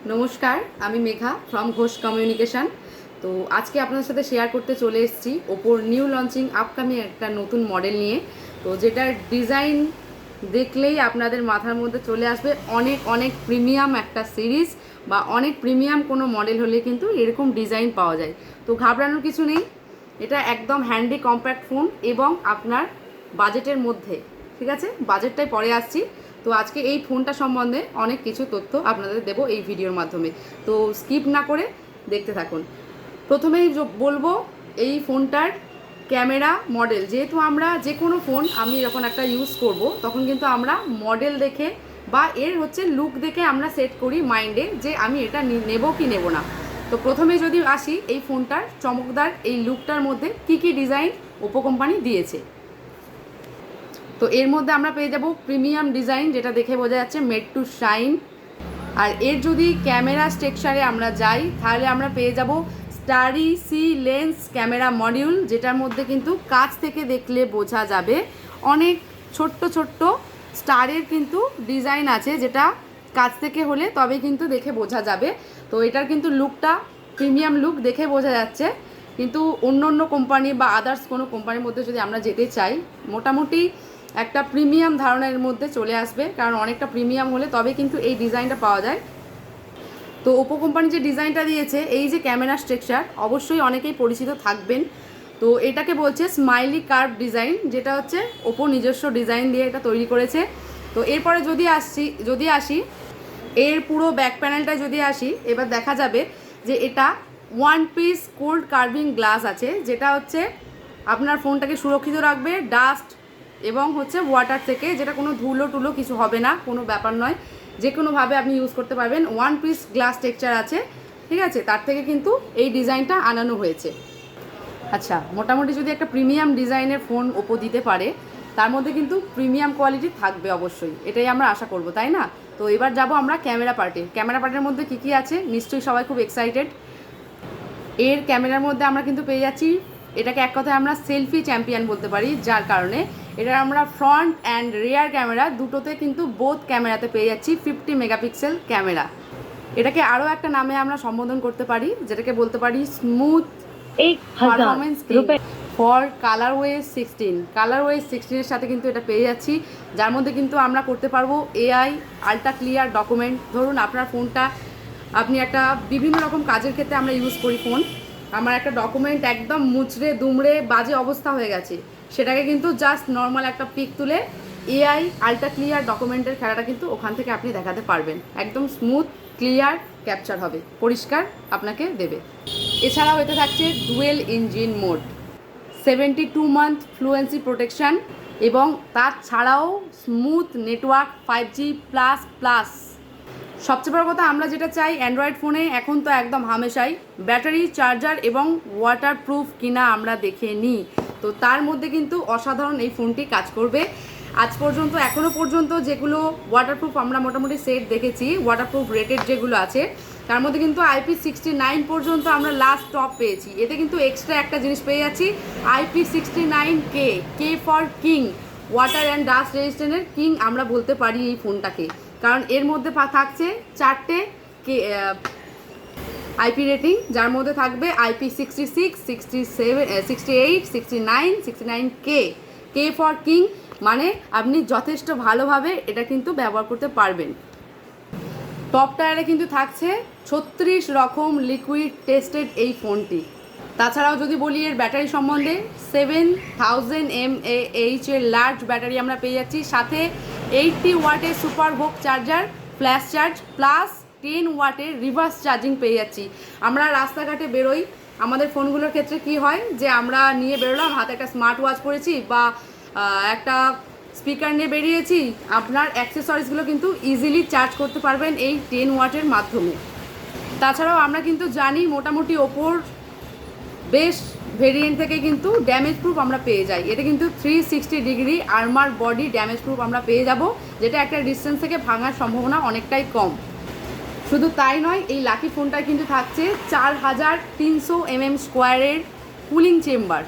নমস্কার, আমি Megha from Ghosh communication. তো আজকে আপনাদের সাথে শেয়ার করতে চলে এসেছি ওপোর নিউ লঞ্চিং আপকামিং একটা নতুন মডেল নিয়ে। তো যেটার ডিজাইন দেখলেই আপনাদের মাথার মধ্যে চলে আসবে অনেক অনেক প্রিমিয়াম একটা সিরিজ বা অনেক প্রিমিয়াম কোনো মডেল হলে কিন্তু এরকম ডিজাইন পাওয়া যায়। তো ঘাবড়ানোর কিছু নেই, এটা একদম হ্যান্ডি কম্প্যাক্ট ফোন এবং আপনার বাজেটের মধ্যে। ঠিক আছে, বাজেটটাই পরে আসছি। তো আজকে এই ফোনটা সম্বন্ধে অনেক কিছু তথ্য আপনাদের দেবো এই ভিডিওর মাধ্যমে, তো স্কিপ না করে দেখতে থাকুন। প্রথমেই বলবো এই ফোনটার ক্যামেরা মডেল। যেহেতু আমরা যে কোনো ফোন আমি যখন একটা ইউজ করব তখন কিন্তু আমরা মডেল দেখে বা এর হচ্ছে লুক দেখে আমরা সেট করি মাইন্ডে যে আমি এটা নেব কি নেব না। তো প্রথমে যদি আসি এই ফোনটার চমকদার এই লুকটার মধ্যে কি কি ডিজাইন ওপো কোম্পানি দিয়েছে। তো এর মধ্যে আমরা পেয়ে যাব প্রিমিয়াম ডিজাইন, যেটা দেখে বোঝা যাচ্ছে মেড টু শাইন। আর এর যদি ক্যামেরা স্ট্রাকচারে আমরা যাই তাহলে আমরা পেয়ে যাব স্টারি সি লেন্স ক্যামেরা মডিউল, যেটার মধ্যে কিন্তু কাছ থেকে দেখলে বোঝা যাবে অনেক ছোট্ট ছোট্ট স্টারের কিন্তু ডিজাইন আছে, যেটা কাছ থেকে হলে তবে কিন্তু দেখে বোঝা যাবে। তো এটার কিন্তু লুকটা প্রিমিয়াম লুক দেখে বোঝা যাচ্ছে। কিন্তু অন্য অন্য কোম্পানি বা আদার্স কোনো কোম্পানির মধ্যে যদি আমরা যেতে চাই মোটামুটি একটা প্রিমিয়াম ধারণার মধ্যে চলে আসবে, কারণ অনেকটা প্রিমিয়াম হলে তবে কিন্তু এই ডিজাইনটা পাওয়া যায়। তো ওপো কোম্পানি যে ডিজাইনটা দিয়েছে, এই যে ক্যামেরা স্ট্রাকচার, অবশ্যই অনেকেই পরিচিত থাকবেন। তো এটাকে বলছে স্মাইলি কার্ভ ডিজাইন, যেটা হচ্ছে ওপো নিজস্ব ডিজাইন দিয়ে এটা তৈরি করেছে। তো এরপরে যদি আসি এর পুরো ব্যাক প্যানেলটা যদি আসি, এবার দেখা যাবে যে এটা one piece cold carving glass আছে, যেটা হচ্ছে আপনার ফোনটাকে সুরক্ষিত রাখবে ডাস্ট এবং হচ্ছে ওয়াটার থেকে, যেটা কোনো ধুলো টুলো কিছু হবে না, কোনো ব্যাপার নয়, যে কোনোভাবে আপনি ইউজ করতে পারবেন। ওয়ান পিস গ্লাস টেক্সচার আছে, ঠিক আছে, তার থেকে কিন্তু এই ডিজাইনটা আনানো হয়েছে। আচ্ছা, মোটামুটি যদি একটা প্রিমিয়াম ডিজাইনের ফোন ওপো দিতে পারে তার মধ্যে কিন্তু প্রিমিয়াম কোয়ালিটি থাকবে অবশ্যই, এটাই আমরা আশা করব, তাই না? তো এবার যাব আমরা ক্যামেরা পার্টের মধ্যে কী কী আছে নিশ্চয়ই সবাই খুব এক্সাইটেড। এর ক্যামেরার মধ্যে আমরা কিন্তু পেয়ে যাচ্ছি, এটাকে এক কথায় আমরা সেলফি চ্যাম্পিয়ন বলতে পারি, যার কারণে এটা আমরা ফ্রন্ট অ্যান্ড রিয়ার ক্যামেরা দুটোতে কিন্তু বোথ ক্যামেরাতে পেয়ে যাচ্ছি 50 মেগাপিক্সেল ক্যামেরা। এটাকে আরও একটা নামে আমরা সম্বোধন করতে পারি, যেটাকে বলতে পারি স্মুথ পারফরমেন্স ফর কালারওয়েজ 16 এর সাথে কিন্তু এটা পেয়ে যাচ্ছি, যার মধ্যে কিন্তু আমরা করতে পারবো এআই আল্ট্রা ক্লিয়ার ডকুমেন্ট। ধরুন আপনার ফোনটা আপনি একটা বিভিন্ন রকম কাজের ক্ষেত্রে আমরা ইউজ করি ফোন, আমার একটা ডকুমেন্ট একদম মুচড়ে দুমড়ে বাজে অবস্থা হয়ে গেছে, সেটাকে কিন্তু জাস্ট নর্মাল একটা পিক তুলে এআই আল্ট্রা ক্লিয়ার ডকুমেন্টের খেলাটা কিন্তু ওখান থেকে আপনি দেখাতে পারবেন, একদম স্মুথ ক্লিয়ার ক্যাপচার হবে, পরিষ্কার আপনাকে দেবে। এছাড়াও এতে থাকছে dual engine mode, 72 month fluency protection এবং তার ছাড়াও smooth network 5G plus plus. সবচেয়ে বড় কথা, আমরা যেটা চাই অ্যান্ড্রয়েড ফোনে এখন তো একদম হামেশাই ব্যাটারি চার্জার এবং ওয়াটারপ্রুফ কিনা আমরা দেখে নিই। তো তার মধ্যে কিন্তু অসাধারণ এই ফোনটি কাজ করবে। আজ পর্যন্ত এখনও পর্যন্ত যেগুলো ওয়াটারপ্রুফ আমরা মোটামুটি সেট দেখেছি, ওয়াটারপ্রুফ রেটেড যেগুলো আছে, তার মধ্যে কিন্তু IP69 পর্যন্ত আমরা লাস্ট টপ পেয়েছি। এতে কিন্তু এক্সট্রা একটা জিনিস পেয়ে যাচ্ছি, IP69K, K for king, water and dust রেজিস্ট্যান্টের কিং আমরা বলতে পারি এই ফোনটাকে, কারণ এর মধ্যে থাকছে 4টে আইপি রেটিং, যার মধ্যে থাকবে IP66, 67, 68, 69, 69K, K for king, মানে আপনি যথেষ্ট ভালোভাবে এটা কিন্তু ব্যবহার করতে পারবেন। টপ টায়ারে কিন্তু থাকছে 36 রকম লিকুইড টেস্টেড এই ফোনটি। তাছাড়াও যদি বলি এর ব্যাটারি সম্বন্ধে, 7000 mAh এর লার্জ ব্যাটারি আমরা পেয়ে যাচ্ছি, সাথে 80 ওয়াটের সুপার ভোক চার্জার ফ্ল্যাশ চার্জ প্লাস 10 ওয়াটের রিভার্স চার্জিং পেয়ে যাচ্ছি। আমরা রাস্তাঘাটে বেরোই, আমাদের ফোনগুলোর ক্ষেত্রে কি হয় যে আমরা নিয়ে বেরোলাম, হাতে একটা স্মার্ট ওয়াচ পরেছি বা একটা স্পিকার নিয়ে বেরিয়েছি, আপনার অ্যাক্সেসরিজগুলো কিন্তু ইজিলি চার্জ করতে পারবেন এই 10 ওয়াটের মাধ্যমে। তাছাড়াও আমরা কিন্তু জানি মোটামুটি ওপোর বেশ ভেরিয়েন্ট থেকে কিন্তু ড্যামেজ প্রুফ আমরা পেয়ে যাই। এতে কিন্তু 360 degree armour body damage proof আমরা পেয়ে যাব, যেটা একটা ডিস্টেন্স থেকে ভাঙার সম্ভাবনা অনেকটাই কম। শুধু তাই নয়, এই লাকি ফোনটায় কিন্তু থাকছে 4300 mm স্কোয়ারের কুলিং চেম্বার,